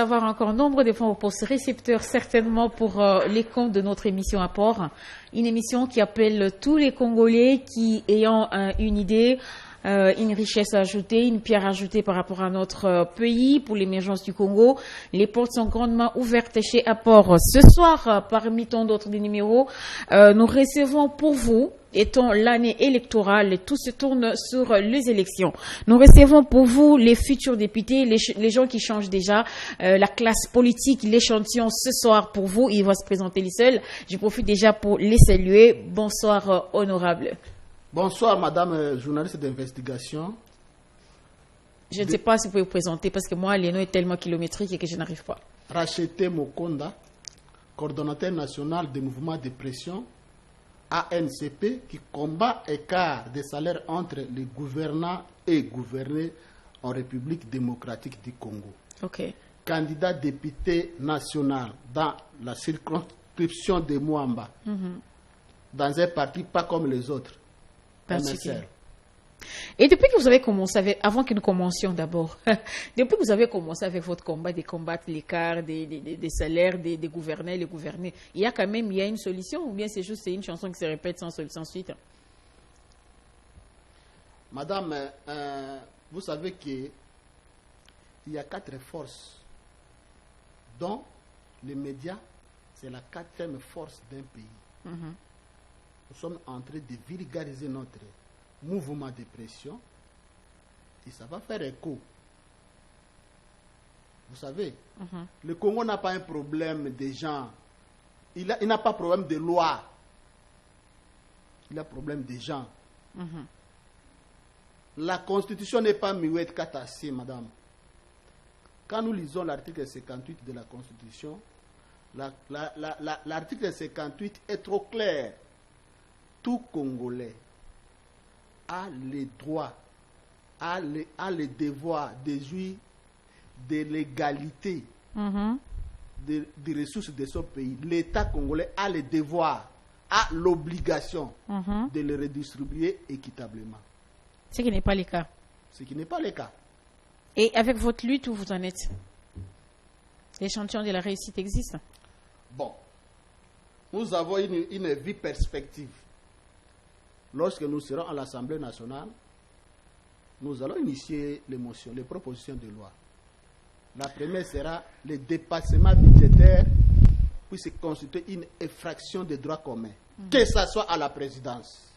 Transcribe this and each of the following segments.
savoir encore nombre de fois au poste récepteur, certainement pour les comptes de notre émission Apport. Une émission qui appelle tous les Congolais qui ayant une idée, une richesse à ajouter, une pierre ajoutée par rapport à notre pays pour l'émergence du Congo. Les portes sont grandement ouvertes chez Apport. Ce soir, parmi tant d'autres des numéros, nous recevons pour vous, étant l'année électorale, tout se tourne sur les élections. Nous recevons pour vous les futurs députés, les gens qui changent déjà, la classe politique, l'échantillon ce soir pour vous. Il va se présenter les seuls. Je profite déjà pour les saluer. Bonsoir, honorable. Bonsoir, madame journaliste d'investigation. Je ne sais pas si vous pouvez vous présenter parce que moi, les noms est tellement kilométrique et que je n'arrive pas. Rachete Mokonda, coordonnateur national des mouvements de pression, ANCP, qui combat écart des salaires entre les gouvernants et gouvernés en République démocratique du Congo. Ok. Candidat député national dans la circonscription de Mwamba, dans un parti pas comme les autres. MSR. Et depuis que vous avez commencé, avant que nous commencions d'abord, depuis que vous avez commencé avec votre combat de combattre l'écart des salaires des gouverneurs, les gouvernés, il y a une solution ou bien c'est juste une chanson qui se répète sans suite? Madame, vous savez qu'il y a 4 forces dont les médias, c'est la 4e force d'un pays. Nous sommes en train de vulgariser notre mouvement de pression et ça va faire écho. Vous savez, le Congo n'a pas un problème de gens. Il n'a pas de problème de loi. Il a un problème de gens. La Constitution n'est pas muette katassé, madame. Quand nous lisons l'article 58 de la Constitution, l'article 58 est trop clair. Tout Congolais a le droit, a le devoir de jouir de l'égalité des ressources de son pays. L'État congolais a le devoir, a l'obligation de les redistribuer équitablement. Ce qui n'est pas le cas. Ce qui n'est pas le cas. Et avec votre lutte, où vous en êtes? L'échantillon de la réussite existe? Bon, nous avons une vie perspective. Lorsque nous serons à l'Assemblée nationale, nous allons initier les propositions de loi. La première sera le dépassement budgétaire, puis c'est constituer une effraction des droits communs, que ce soit à la présidence,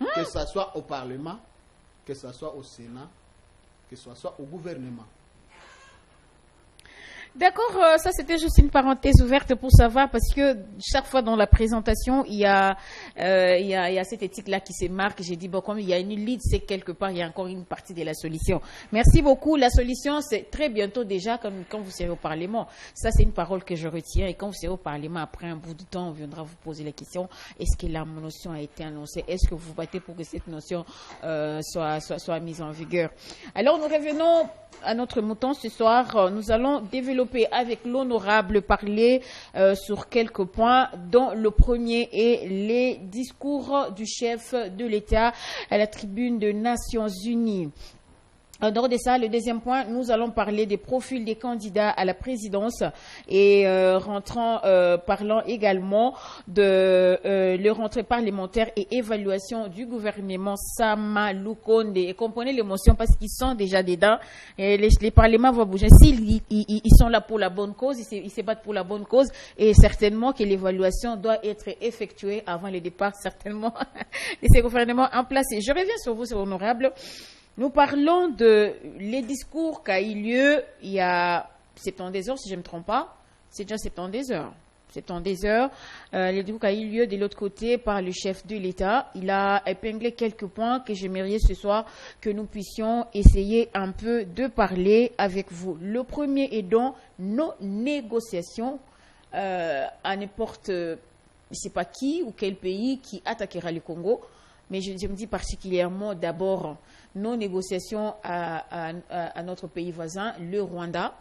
que ce soit au Parlement, que ce soit au Sénat, que ce soit au gouvernement. D'accord, ça c'était juste une parenthèse ouverte pour savoir parce que chaque fois dans la présentation il y a cette éthique-là qui se marque. J'ai dit bon, comme il y a une lead, c'est quelque part il y a encore une partie de la solution. Merci beaucoup. La solution c'est très bientôt déjà quand vous serez au Parlement. Ça c'est une parole que je retiens et quand vous serez au Parlement après un bout de temps on viendra vous poser la question, est-ce que la notion a été annoncée? Est-ce que vous battez pour que cette notion soit mise en vigueur? Alors nous revenons à notre mouton ce soir. Nous allons développer avec l'honorable parler sur quelques points, dont le premier est les discours du chef de l'État à la tribune des Nations Unies. En dehors de ça, le deuxième point, nous allons parler des profils des candidats à la présidence et parlant également de leur rentrée parlementaire et évaluation du gouvernement Sama Lukonde. Et comprenez l'émotion parce qu'ils sont déjà dedans. Et les parlements vont bouger. S'ils ils sont là pour la bonne cause, ils se battent pour la bonne cause et certainement que l'évaluation doit être effectuée avant le départ, certainement, de ces gouvernements en place. Et je reviens sur vous, c'est honorable. Nous parlons de les discours qui a eu lieu il y a 70 heures, si je ne me trompe pas. C'est déjà 70 heures. 70 heures. Les discours qui a eu lieu de l'autre côté par le chef de l'État. Il a épinglé quelques points que j'aimerais ce soir que nous puissions essayer un peu de parler avec vous. Le premier est donc nos négociations à n'importe, je ne sais pas qui ou quel pays qui attaquera le Congo. Mais je me dis particulièrement d'abord nos négociations à notre pays voisin, le Rwanda.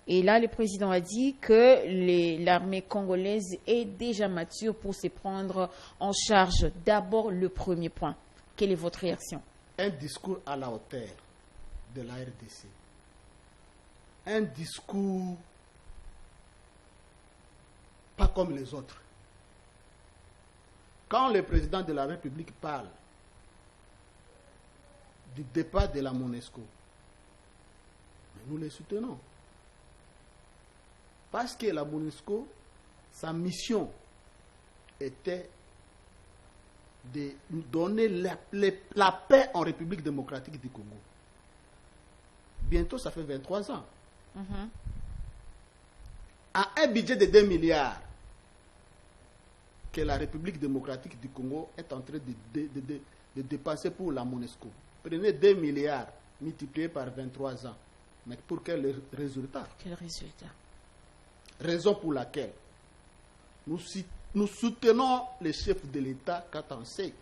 Et là, le président a dit que l'armée congolaise est déjà mature pour se prendre en charge. D'abord, le premier point. Quelle est votre réaction? Un discours à la hauteur de la RDC. Un discours pas comme les autres. Quand le président de la République parle du départ de la MONUSCO, nous les soutenons. Parce que la MONUSCO, sa mission était de donner la paix en République démocratique du Congo. Bientôt, ça fait 23 ans. À un budget de 2 milliards que la République démocratique du Congo est en train de dépenser pour la MONUSCO. Prenez 2 milliards multipliés par 23 ans. Mais pour quel résultat? Quel résultat? Raison pour laquelle nous soutenons les chefs de l'État quand on sait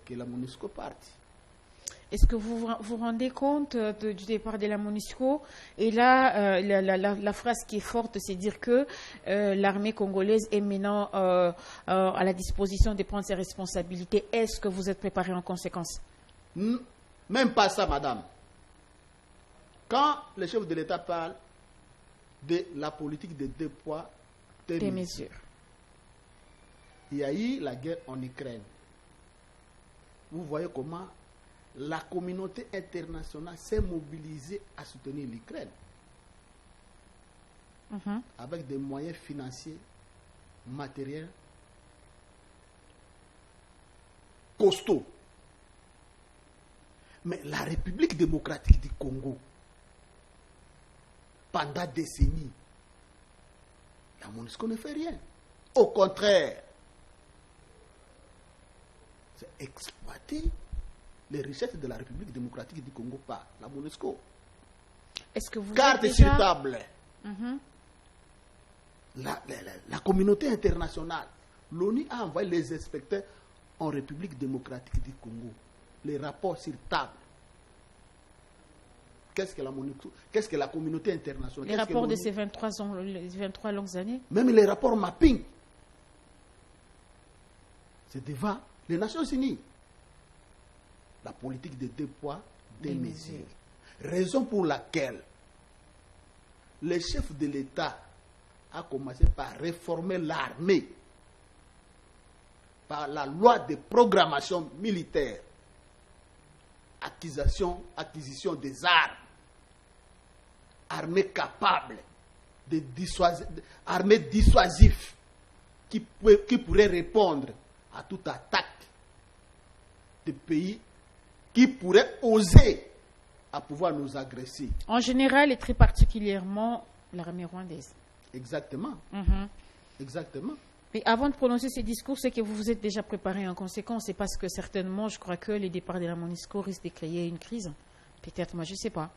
que la MONUSCO parte. Est-ce que vous vous rendez compte du départ de la MONUSCO? Et là, la phrase qui est forte, c'est dire que l'armée congolaise est maintenant à la disposition de prendre ses responsabilités. Est-ce que vous êtes préparé en conséquence? Même pas ça, madame. Quand le chef de l'État parle de la politique de 2 poids, 2 mesures, il y a eu la guerre en Ukraine. Vous voyez comment la communauté internationale s'est mobilisée à soutenir l'Ukraine avec des moyens financiers, matériels costauds. Mais la République démocratique du Congo, pendant des décennies, la MONUSCO ne fait rien. Au contraire, c'est exploiter les richesses de la République démocratique du Congo par la MONUSCO. Est-ce que vous Carte êtes sur table. La communauté internationale, l'ONU a envoyé les inspecteurs en République démocratique du Congo. Les rapports sur table. Qu'est-ce que la MONUSCO? Qu'est-ce que la communauté internationale? Les rapports de ces 23 longues années? Même les rapports mapping. C'est devant les Nations Unies. La politique de 2 poids, 2 mesures. Raison pour laquelle le chef de l'État a commencé par réformer l'armée par la loi de programmation militaire, acquisition des armes, armée capable de armée dissuasive qui pourrait répondre à toute attaque de pays qui pourrait oser à pouvoir nous agresser. En général et très particulièrement l'armée rwandaise. Exactement. Exactement. Mais avant de prononcer ces discours, c'est que vous vous êtes déjà préparé en conséquence. C'est parce que certainement, je crois que les départs de la MONUSCO risquent de créer une crise. Peut-être, moi, je ne sais pas.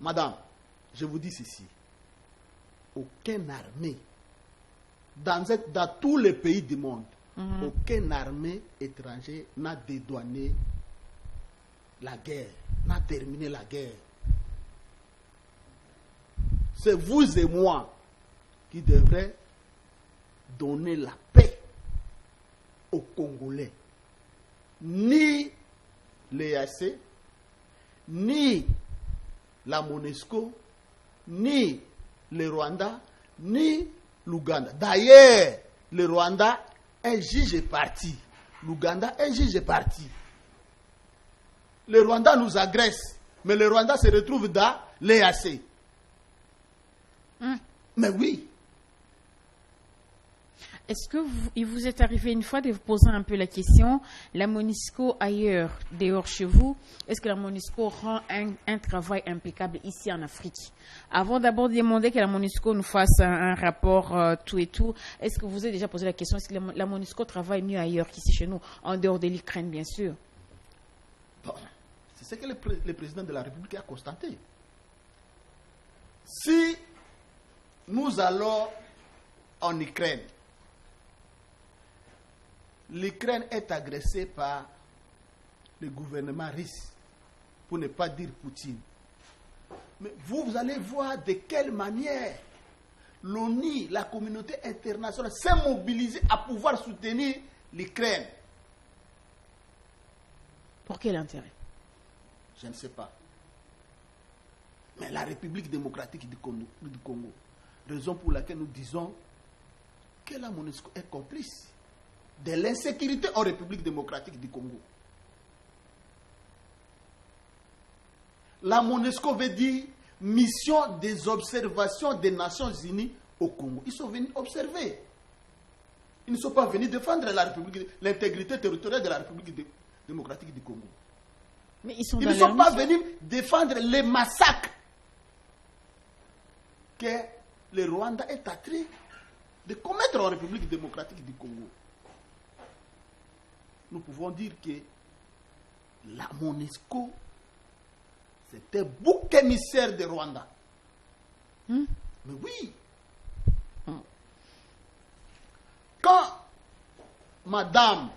Madame, je vous dis ceci. Aucune armée, dans tous les pays du monde, aucune armée étrangère n'a dédouané la guerre, n'a terminé la guerre. C'est vous et moi qui devraient donner la paix aux Congolais. Ni l'EAC, ni la MONUSCO, ni le Rwanda, ni l'Ouganda. D'ailleurs, le Rwanda est juge et parti. L'Ouganda est juge et parti. Le Rwanda nous agresse, mais le Rwanda se retrouve dans l'EAC. Mais oui. Est-ce que il vous est arrivé une fois de vous poser un peu la question, la MONUSCO ailleurs, dehors chez vous, est-ce que la MONUSCO rend un travail impeccable ici en Afrique? Avant d'abord de demander que la MONUSCO nous fasse un rapport tout et tout, est-ce que vous vous avez déjà posé la question, est-ce que la MONUSCO travaille mieux ailleurs qu'ici chez nous, en dehors de l'Ukraine bien sûr? Bon, c'est ce que le président de la République a constaté. Si nous allons en Ukraine, l'Ukraine est agressée par le gouvernement russe, pour ne pas dire Poutine. Mais vous allez voir de quelle manière l'ONU, la communauté internationale, s'est mobilisée à pouvoir soutenir l'Ukraine. Pour quel intérêt? Je ne sais pas. Mais la République démocratique du Congo, Raison pour laquelle nous disons que la MONUSCO est complice de l'insécurité en République démocratique du Congo. La MONUSCO veut dire mission des observations des Nations Unies au Congo. Ils sont venus observer. Ils ne sont pas venus défendre l'intégrité territoriale de la République démocratique du Congo. Mais ils ne sont pas venus défendre les massacres que le Rwanda est en train de commettre en République démocratique du Congo. Nous pouvons dire que la MONUSCO, c'est un bouc émissaire de Rwanda. Mais oui. Quand madame,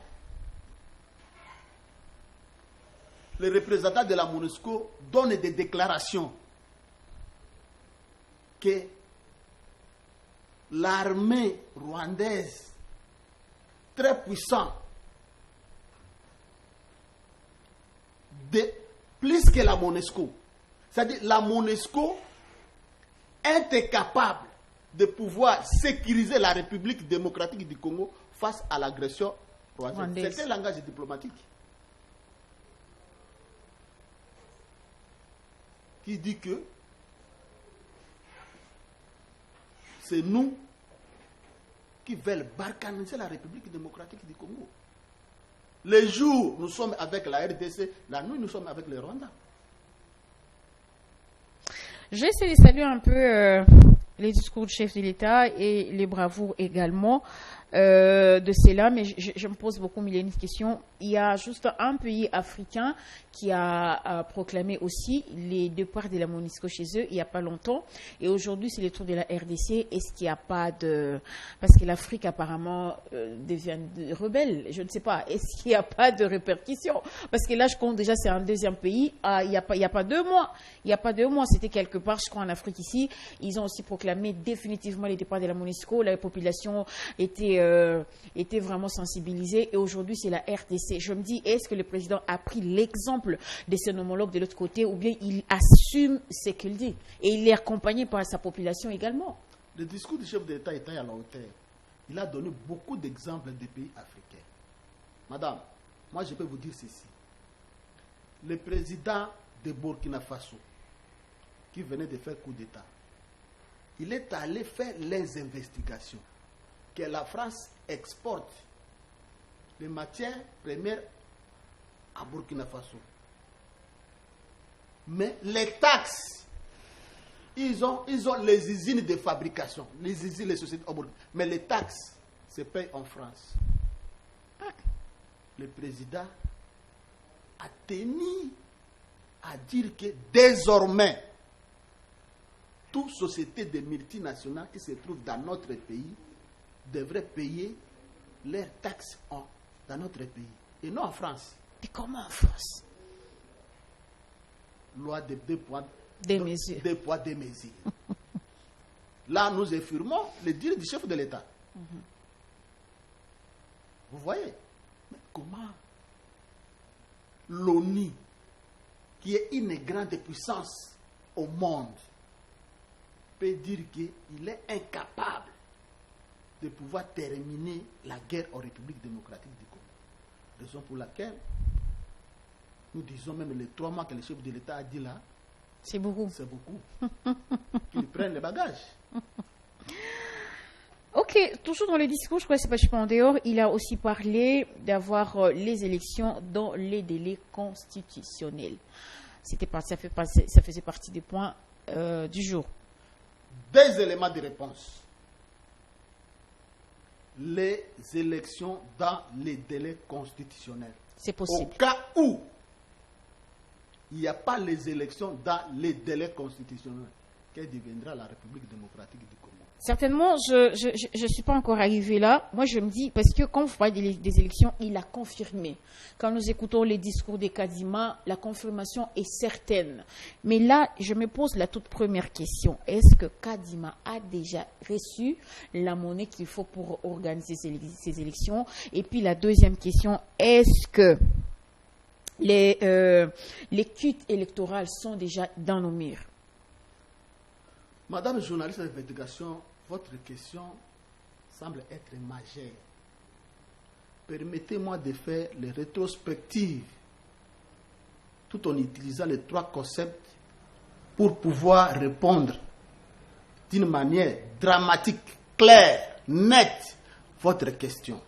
le représentant de la MONUSCO, donne des déclarations que l'armée rwandaise, très puissante, plus que la MONUSCO, c'est-à-dire la MONUSCO est incapable de pouvoir sécuriser la République démocratique du Congo face à l'agression rwandaise. C'est un langage diplomatique qui dit que c'est nous qui veulent balkaniser la République démocratique du Congo. Les jours, nous sommes avec la RDC, la nuit, nous sommes avec le Rwanda. J'essaie de saluer un peu les discours du chef de l'État et les bravoures également de cela, mais je me pose beaucoup une question. Il y a juste un pays africain qui a proclamé aussi les départs de la MONUSCO chez eux il n'y a pas longtemps, et aujourd'hui c'est le tour de la RDC. Est-ce qu'il n'y a pas de... Parce que l'Afrique apparemment devient rebelle, je ne sais pas, est-ce qu'il n'y a pas de répercussions? Parce que là je compte déjà, c'est un deuxième pays, il n'y a pas 2 mois, c'était quelque part, je crois en Afrique ici, ils ont aussi proclamé définitivement les départs de la MONUSCO, la population était vraiment sensibilisée, et aujourd'hui c'est la RDC. Je me dis, est-ce que le président a pris l'exemple de son homologue de l'autre côté, ou bien il assume ce qu'il dit et il est accompagné par sa population également? Le discours du chef d'État était à la hauteur. Il a donné beaucoup d'exemples des pays africains. Madame, moi je peux vous dire ceci. Le président de Burkina Faso, qui venait de faire coup d'État, il est allé faire les investigations que la France exporte les matières premières à Burkina Faso. Mais les taxes, ils ont les usines de fabrication, les usines, les sociétés, mais les taxes se payent en France. Le président a tenu à dire que désormais, toute société de multinationales qui se trouve dans notre pays devrait payer leurs taxes dans notre pays et non en France. Mais comment en France? Loi de 2 poids, des mesures. 2 poids, 2 mesures. Là, nous affirmons le dire du chef de l'État. Vous voyez? Mais comment l'ONU, qui est une grande puissance au monde, peut dire qu'il est incapable de pouvoir terminer la guerre en République démocratique du Congo? Raison pour laquelle nous disons même les 3 mois que le chef de l'État a dit là, c'est beaucoup. C'est beaucoup. Qu'ils prennent les bagages. Ok, toujours dans le discours, je crois que c'est pas en dehors, il a aussi parlé d'avoir les élections dans les délais constitutionnels. Ça faisait partie des points du jour. 2 éléments de réponse. Les élections dans les délais constitutionnels. C'est possible. Au cas où il n'y a pas les élections dans les délais constitutionnels, quelle deviendra la République démocratique du Congo? Certainement, je ne suis pas encore arrivé là. Moi, je me dis, parce que quand vous parlez des élections, il a confirmé. Quand nous écoutons les discours de Kadima, la confirmation est certaine. Mais là, je me pose la toute première question. Est-ce que Kadima a déjà reçu la monnaie qu'il faut pour organiser ces élections? Et puis la deuxième question, est-ce que les cultes électoraux sont déjà dans nos murs? Madame journaliste d'investigation, votre question semble être majeure. Permettez-moi de faire les rétrospectives tout en utilisant les 3 concepts pour pouvoir répondre d'une manière dramatique, claire, nette, votre question.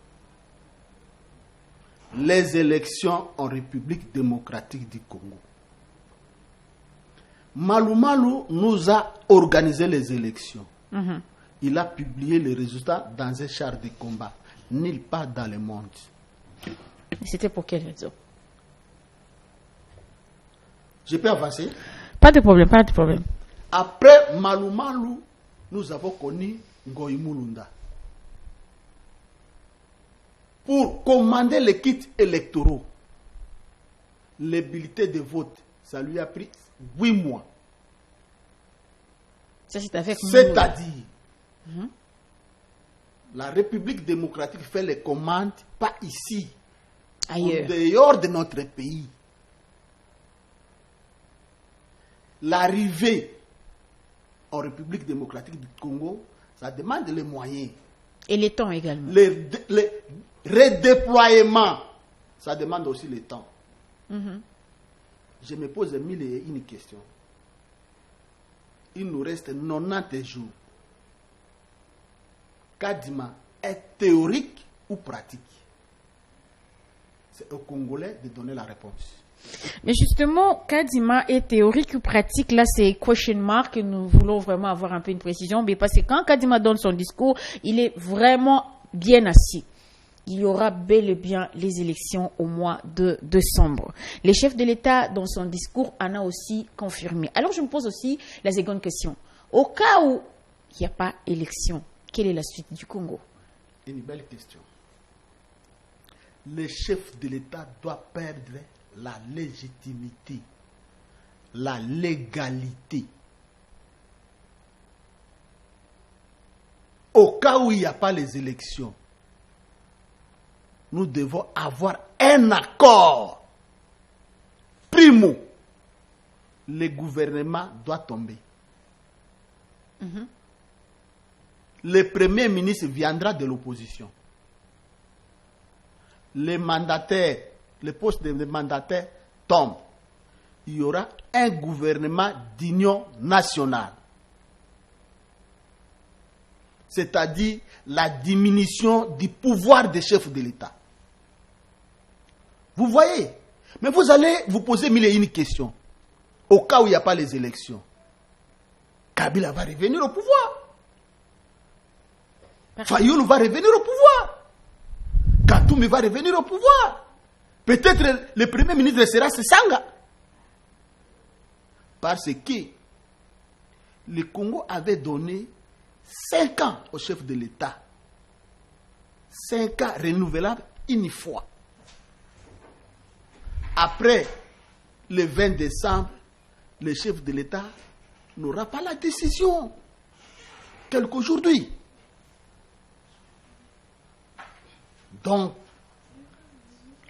Les élections en République démocratique du Congo. Malou Malou nous a organisé les élections. Il a publié les résultats dans un char de combat, nulle part dans le monde. C'était pour quelle raison? Je peux avancer? Pas de problème, pas de problème. Après Malou Malou, nous avons connu Ngoï Mulunda. Pour commander les kits électoraux, les bulletins de vote, ça lui a pris 8 mois. Ça, c'est avec C'est-à-dire, la République démocratique fait les commandes, pas ici, ailleurs, en dehors de notre pays. L'arrivée en République démocratique du Congo, ça demande les moyens. Et les temps également. Les redéploiements, ça demande aussi le temps. Je me pose 1001 questions. Il nous reste 90 jours. Kadima est théorique ou pratique? C'est aux Congolais de donner la réponse. Mais justement, Kadima est théorique ou pratique? Là, c'est question mark. Nous voulons vraiment avoir un peu une précision. Mais parce que quand Kadima donne son discours, il est vraiment bien assis. Il y aura bel et bien les élections au mois de décembre. Les chefs de l'État, dans son discours, en a aussi confirmé. Alors, je me pose aussi la seconde question. Au cas où il n'y a pas élection, quelle est la suite du Congo? Une belle question. Le chef de l'État doit perdre la légitimité, la légalité. Au cas où il n'y a pas les élections, nous devons avoir un accord. Primo, le gouvernement doit tomber. Le premier ministre viendra de l'opposition. Les mandataires, le poste de mandataire tombe. Il y aura un gouvernement d'union nationale. C'est-à-dire la diminution du pouvoir des chefs de l'État. Vous voyez? Mais vous allez vous poser 1001 questions. Au cas où il n'y a pas les élections, Kabila va revenir au pouvoir. Fayoulou va revenir au pouvoir. Katoumi va revenir au pouvoir. Peut-être le premier ministre sera Sessanga. Parce que le Congo avait donné 5 ans au chef de l'État. 5 ans renouvelables une fois. Après le 20 décembre, le chef de l'État n'aura pas la décision telle qu'aujourd'hui. Donc,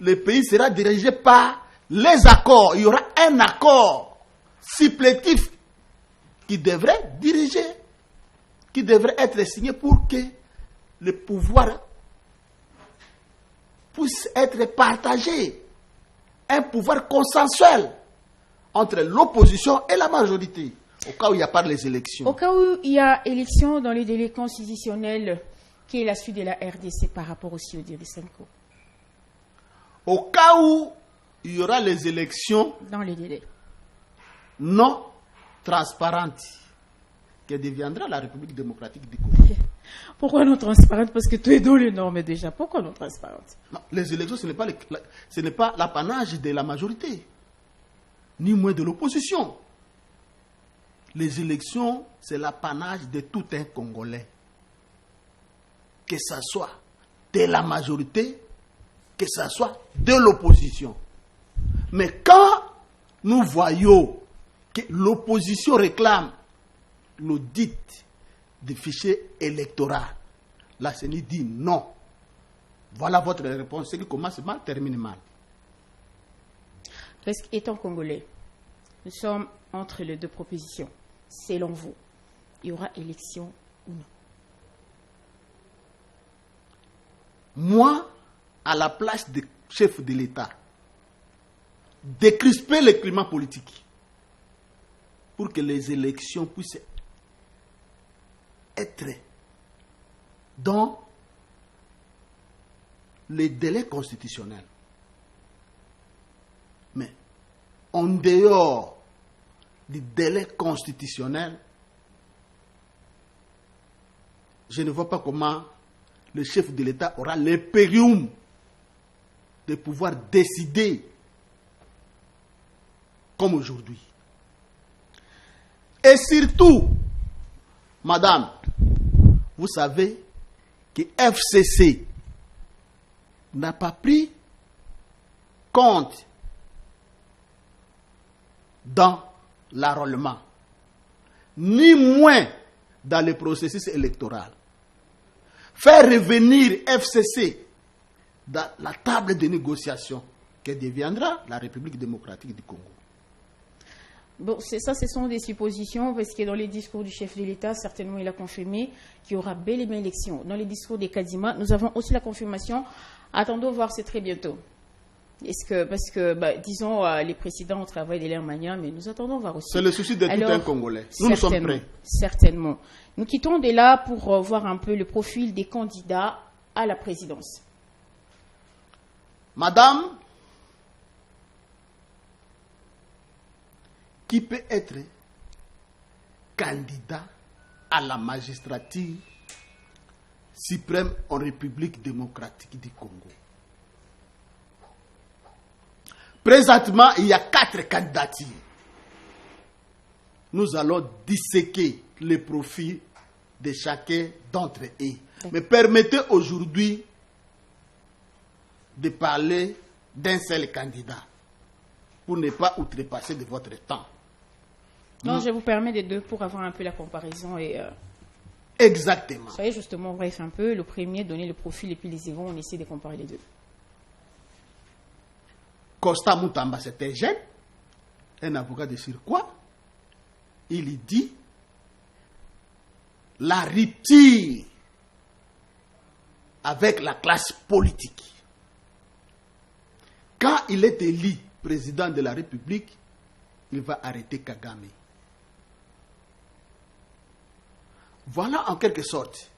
le pays sera dirigé par les accords. Il y aura un accord supplétif qui devrait diriger, qui devrait être signé pour que le pouvoir puisse être partagé. Un pouvoir consensuel entre l'opposition et la majorité, au cas où il n'y a pas les élections. Au cas où il y a élection dans les délais constitutionnels, quelle est la suite de la RDC par rapport aussi au DD5? Au cas où il y aura les élections dans les délais non transparentes, que deviendra la République démocratique du Congo. Pourquoi non transparente? Parce que tout est dans les normes déjà. Pourquoi non transparente? Non, les élections, ce n'est pas l'apanage de la majorité, ni moins de l'opposition. Les élections, c'est l'apanage de tout un Congolais. Que ce soit de la majorité, que ce soit de l'opposition. Mais quand nous voyons que l'opposition réclame l'audit des fichiers électoraux, la CENI dit non. Voilà votre réponse. Ce qui commence mal, termine mal. Parce qu'étant Congolais, nous sommes entre les deux propositions, selon vous. il y aura élection ou non? Moi, à la place du chef de l'État, décrisper le climat politique pour que les élections puissent être dans les délais constitutionnels. Mais en dehors du délai constitutionnel, je ne vois pas comment le chef de l'État aura l'impérium de pouvoir décider comme aujourd'hui. Et surtout, madame, vous savez que FCC n'a pas pris compte dans l'enrôlement, ni moins dans le processus électoral. Faire revenir FCC dans la table de négociation que deviendra la République démocratique du Congo. Bon, ce sont des suppositions, parce que dans les discours du chef de l'État, certainement, il a confirmé qu'il y aura bel et bien élection. Dans les discours des Kadima, nous avons aussi la confirmation. Attendons voir, c'est très bientôt. Parce que, disons, les présidents ont travaillé de leur manière, mais nous attendons voir aussi. C'est le souci de tout un Congolais. Nous sommes prêts. Certainement. Nous quittons de là pour voir un peu le profil des candidats à la présidence. Madame, qui peut être candidat à la magistrature suprême en République démocratique du Congo? Présentement, il y a 4 candidatures. Nous allons disséquer les profils de chacun d'entre eux. Mais permettez aujourd'hui de parler d'un seul candidat pour ne pas outrepasser de votre temps. Non, je vous permets des deux pour avoir un peu la comparaison. Exactement. Soyez justement bref un peu. Le premier, donner le profil et puis les seconds, on essaie de comparer les deux. Costa Mutamba, c'est un jeune, un avocat de surcroît. Il dit la rupture avec la classe politique. Quand il est élu président de la République, il va arrêter Kagame. Voilà en quelque sorte.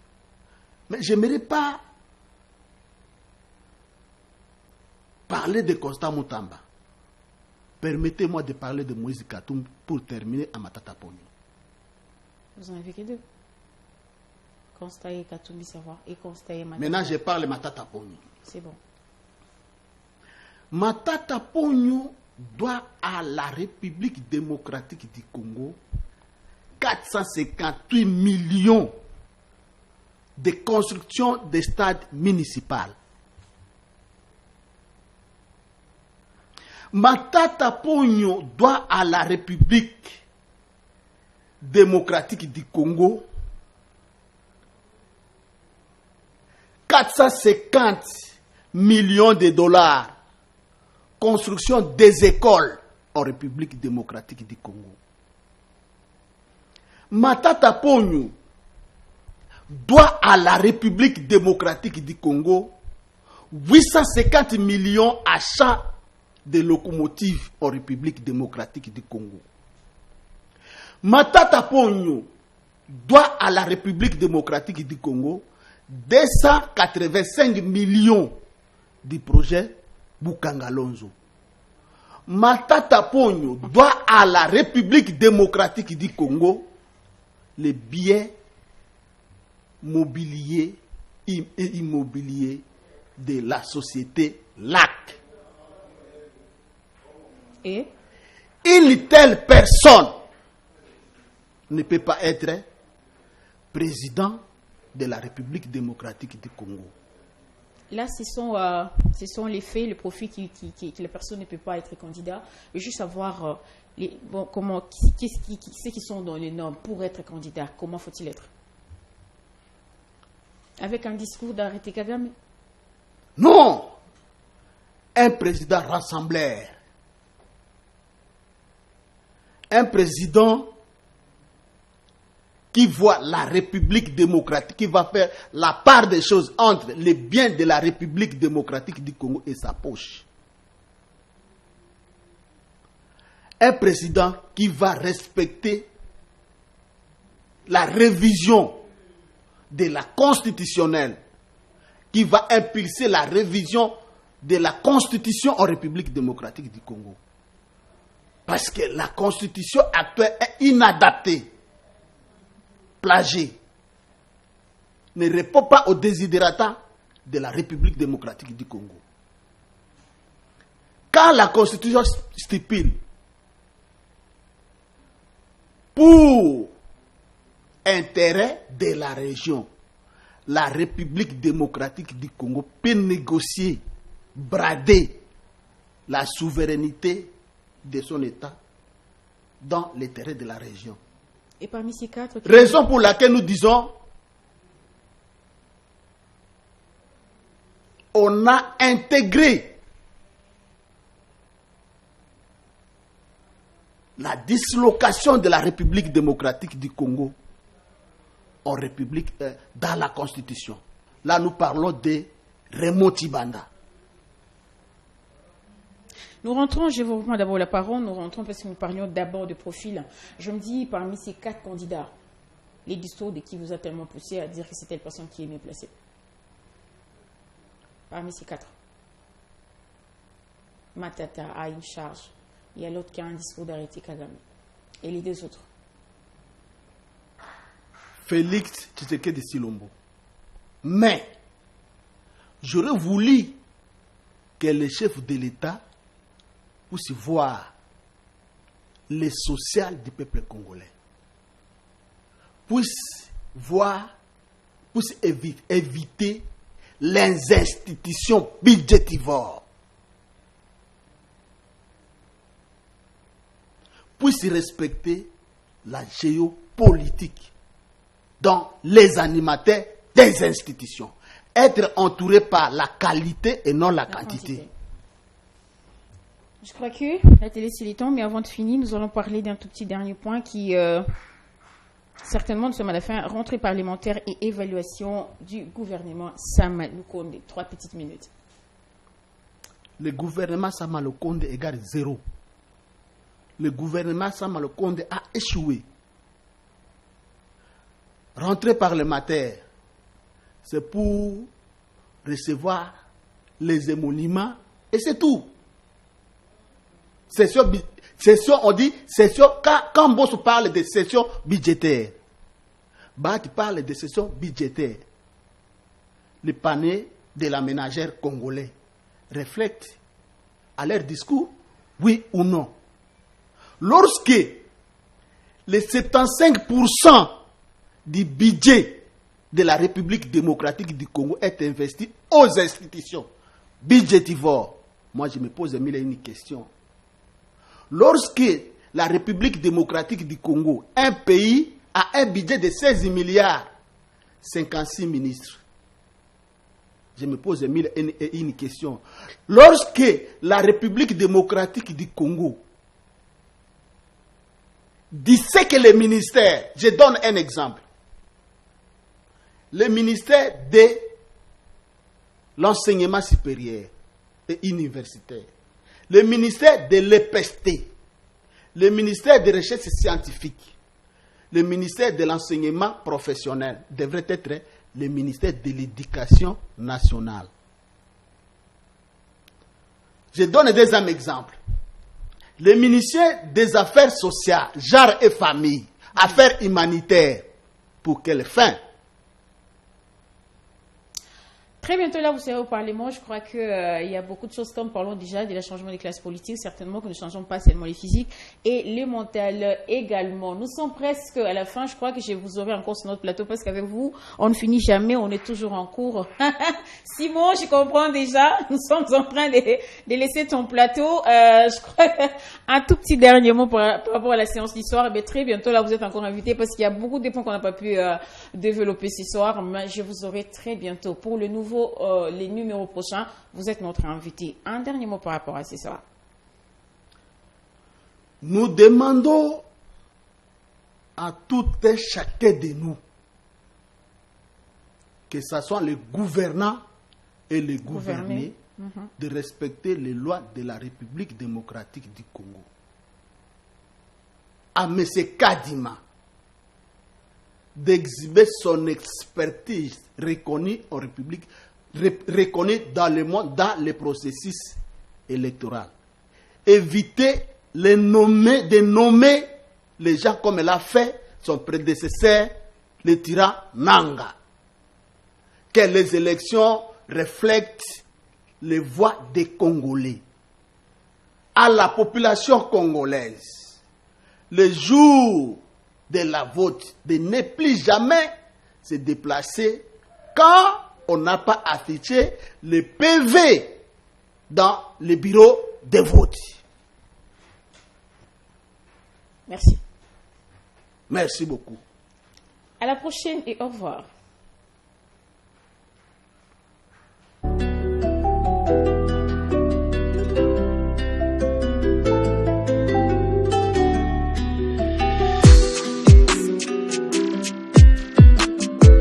Mais je n'aimerais pas parler de Constant Mutamba. Permettez-moi de parler de Moïse Katumbi pour terminer à Matata Ponyo. Vous en avez que deux. Constant et Katumbi, savoir. Et Constant et Matata. Maintenant, je parle de Matata Ponyo. C'est bon. Matata Ponyo doit à la République démocratique du Congo 458 millions de construction de stades municipaux. Matata Ponyo doit à la République démocratique du Congo 450 millions de dollars construction des écoles en République démocratique du Congo. Matata Ponyo doit à la République démocratique du Congo 850 millions achats de locomotives en République démocratique du Congo. Matata Ponyo doit à la République démocratique du Congo 285 millions du projet Bukangalonzo. Matata Ponyo doit à la République démocratique du Congo les biens mobiliers et immobiliers de la société LAC. Et une telle personne ne peut pas être président de la République démocratique du Congo. Là, ce sont les faits, le profil que la personne ne peut pas être candidat. Je veux juste savoir ceux qui sont dans les normes pour être candidat, comment faut-il être? Avec un discours d'arrêter Kagame? Non! Un président rassembleur. Un président qui voit la République démocratique, qui va faire la part des choses entre les biens de la République démocratique du Congo et sa poche. Un président qui va respecter la révision de la constitutionnelle, qui va impulser la révision de la constitution en République démocratique du Congo. Parce que la constitution actuelle est inadaptée, plagiée, ne répond pas aux desiderata de la République démocratique du Congo. Quand la constitution stipule pour intérêt de la région, la République démocratique du Congo peut négocier, brader la souveraineté de son État dans l'intérêt de la région. Et parmi ces quatre... Raison pour laquelle nous disons, on a intégré la dislocation de la République démocratique du Congo en République dans la Constitution. Là, nous parlons de Raymond Tshibanda. Nous rentrons, je vous reprends d'abord la parole, nous rentrons parce que nous parlions d'abord de profil. Je me dis, parmi ces quatre candidats, les discours de qui vous a tellement poussé à dire que c'était la personne qui est mieux placée? Parmi ces quatre. Matata a une charge. Il y a l'autre qui a un discours d'arrêter Kagame. Et les deux autres? Félix Tshisekedi Tshilombo. Mais, j'aurais voulu que le chef de l'État puisse voir les social du peuple congolais, puisse éviter les institutions budgétivores, puisse respecter la géopolitique dans les animateurs des institutions, être entouré par la qualité et non la quantité. Je crois que la télé c'est les temps, mais avant de finir, nous allons parler d'un tout petit dernier point qui, certainement, nous sommes à la fin, rentrée parlementaire et évaluation du gouvernement Sama Lukonde. 3 petites minutes. Le gouvernement Sama Lukonde égale 0. Le gouvernement Sama Lukonde a échoué. Rentrée parlementaire, c'est pour recevoir les émoluments et c'est tout. Session, on dit session, quand Bosso parle de session budgétaire, Bat parle de session budgétaire. Le panier de la ménagère congolais reflète à leur discours, oui ou non. Lorsque les 75% du budget de la République démocratique du Congo est investi aux institutions budgétivores, moi je me pose mille et une questions. Lorsque la République démocratique du Congo, un pays, a un budget de 16 milliards, 56 ministres, je me pose mille et une questions. Lorsque la République démocratique du Congo disait que les ministères, je donne un exemple, le ministère de l'enseignement supérieur et universitaire, le ministère de l'EPST, le ministère des recherches scientifiques, le ministère de l'enseignement professionnel devrait être le ministère de l'éducation nationale. Je donne des exemples. Le ministère des affaires sociales, genre et famille, affaires humanitaires, pour quelle fin? Très bientôt, là, vous serez au Parlement. Je crois qu'il y a beaucoup de choses, comme parlons déjà de changement des classes politiques, certainement que nous ne changeons pas seulement les physiques et les mentales également. Nous sommes presque à la fin. Je crois que je vous aurai encore sur notre plateau parce qu'avec vous, on ne finit jamais, on est toujours en cours. Simon, je comprends déjà, nous sommes en train de laisser ton plateau. Je crois un tout petit dernier mot par rapport à la séance d'histoire. Mais très bientôt, là, vous êtes encore invité parce qu'il y a beaucoup de points qu'on n'a pas pu développer ce soir. Mais je vous aurai très bientôt pour le nouveau les numéros prochains, vous êtes notre invité. Un dernier mot par rapport à ça. Nous demandons à tout un chacun de nous, que ce soit les gouvernants et les gouvernés, de respecter les lois de la République démocratique du Congo. À M. Kadima d'exhiber son expertise reconnue en République, reconnue dans le monde, dans les processus électoraux. Éviter de nommer les gens comme l'a fait son prédécesseur, le tyran Nanga. Que les élections reflètent les voix des Congolais. À la population congolaise, le jour de la vote, de ne plus jamais se déplacer quand on n'a pas affiché le PV dans le bureau de vote. Merci. Merci beaucoup. À la prochaine et au revoir.